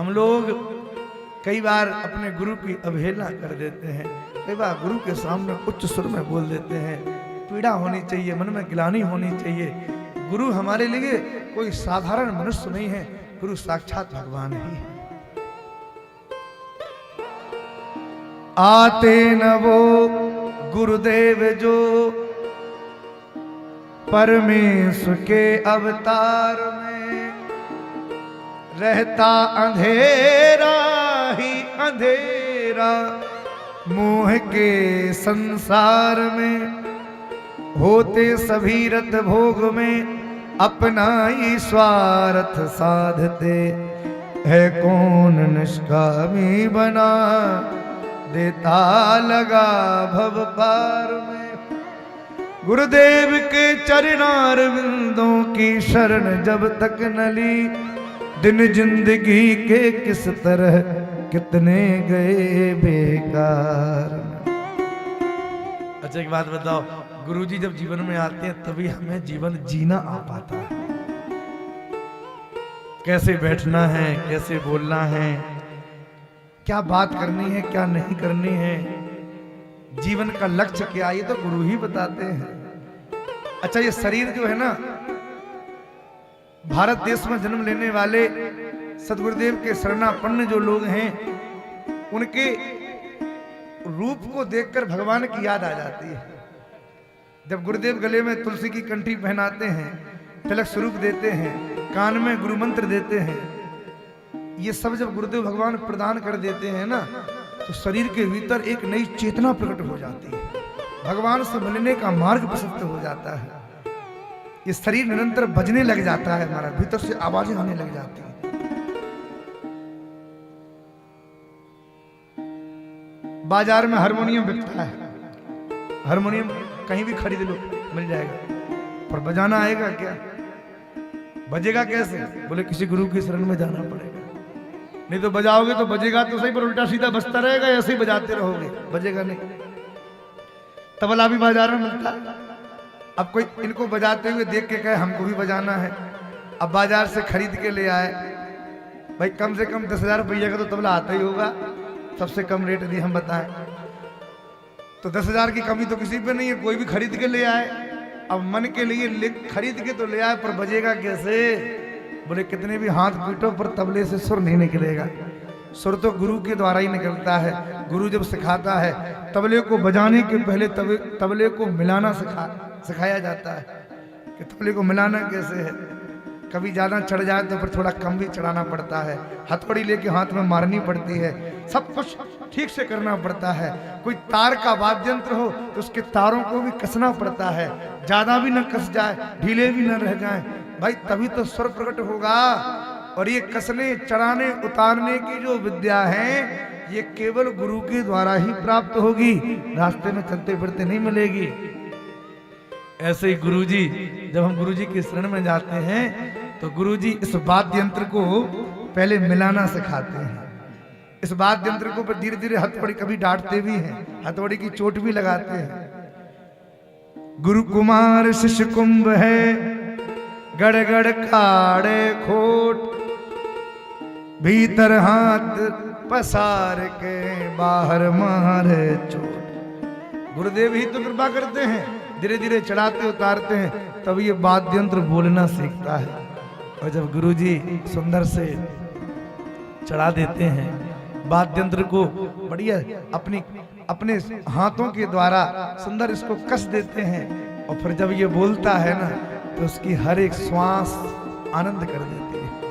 हम लोग कई बार अपने गुरु की अवहेलना कर देते हैं, कई बार गुरु के सामने उच्च सुर में बोल देते हैं। पीड़ा होनी चाहिए, मन में ग्लानि होनी चाहिए। गुरु हमारे लिए कोई साधारण मनुष्य नहीं है, गुरु साक्षात भगवान ही है। आते न वो गुरुदेव जो परमेश्वर के अवतार में, रहता अंधेरा ही अंधेरा मोह के संसार में, होते सभी रत भोग में अपना ही स्वार्थ साधते, है कौन निष्कामी बना देता लगा भव पार में। गुरुदेव के चरणारविंदों की शरण जब तक न ली, दिन जिंदगी के किस तरह कितने गए बेकार। अच्छा एक बात बताओ, गुरुजी जब जीवन में आते हैं तभी हमें जीवन जीना आ पाता है। कैसे बैठना है, कैसे बोलना है, क्या बात करनी है, क्या नहीं करनी है, जीवन का लक्ष्य क्या, ये तो गुरु ही बताते हैं। अच्छा ये शरीर जो है ना, भारत देश में जन्म लेने वाले सदगुरुदेव के शरणापन्न जो लोग हैं, उनके रूप को देखकर भगवान की याद आ जाती है। जब गुरुदेव गले में तुलसी की कंठी पहनाते हैं, तिलक स्वरूप देते हैं, कान में गुरु मंत्र देते हैं, ये सब जब गुरुदेव भगवान प्रदान कर देते हैं ना, तो शरीर के भीतर एक नई चेतना प्रकट हो जाती है, भगवान से मिलने का मार्ग प्रशस्त हो जाता है। ये शरीर निरंतर बजने लग जाता है, हमारा भीतर से आवाजें आने लग जाती हैं। बाजार में हारमोनियम बिकता है, हारमोनियम कहीं भी खरीद लो मिल जाएगा, पर बजाना आएगा क्या, बजेगा कैसे? बोले किसी गुरु की शरण में जाना पड़ेगा। नहीं तो बजाओगे तो बजेगा तो सही, पर उल्टा सीधा बजता रहेगा, ऐसे ही बजाते रहोगे, बजेगा नहीं। तबला भी बाजार में मिलता है। अब कोई इनको बजाते हुए देख के कहे हमको भी बजाना है, अब बाजार से खरीद के ले आए, भाई कम से कम 10,000 रुपये का तो तबला आता ही होगा, सबसे कम रेट दी हम बताएं तो 10,000 की कमी तो किसी पे नहीं है, कोई भी खरीद के ले आए। अब मन के लिए खरीद के तो ले आए, पर बजेगा कैसे? बोले कितने भी हाथ पीटो पर तबले से सुर नहीं निकलेगा। सुर तो गुरु के द्वारा ही निकलता है। गुरु जब सिखाता है, तबले को बजाने के पहले तबले को मिलाना सिखाया जाता है कि तबले को मिलाना कैसे है। कभी ज़्यादा चढ़ जाए तो फिर थोड़ा कम भी चढ़ाना पड़ता है, हथौड़ी लेके हाथ में मारनी पड़ती है, सब कुछ ठीक से करना पड़ता है। कोई तार का वाद्य यंत्र हो तो उसके तारों को भी कसना पड़ता है, ज़्यादा भी न कस जाए, ढीले भी न रह जाए, भाई तभी तो स्वर प्रकट होगा। और ये कसने चढ़ाने उतारने की जो विद्या है, ये केवल गुरु के द्वारा ही प्राप्त होगी, रास्ते में चलते फिरते नहीं मिलेगी। ऐसे ही गुरुजी, जब हम गुरुजी की शरण में जाते हैं तो गुरुजी इस वाद्य यंत्र को पहले मिलाना सिखाते हैं। इस वाद्य यंत्र को फिर धीरे धीरे हथौड़ी, कभी डांटते भी हैं, हथौड़ी की चोट भी लगाते हैं। गुरु कुमार शिष्य कुंभ है, गड़गड़ काड़े खोट, भीतर हाथ पसार के बाहर मारे चोट। गुरुदेव ही तो कृपा करते हैं, धीरे धीरे चढ़ाते उतारते हैं, तब ये वाद्य यंत्र बोलना सीखता है। और जब गुरुजी सुंदर से चढ़ा देते हैं वाद्य यंत्र को, बढ़िया अपने हाथों के द्वारा सुंदर इसको कस देते हैं, और फिर जब ये बोलता है ना तो उसकी हर एक श्वास आनंद कर देती है।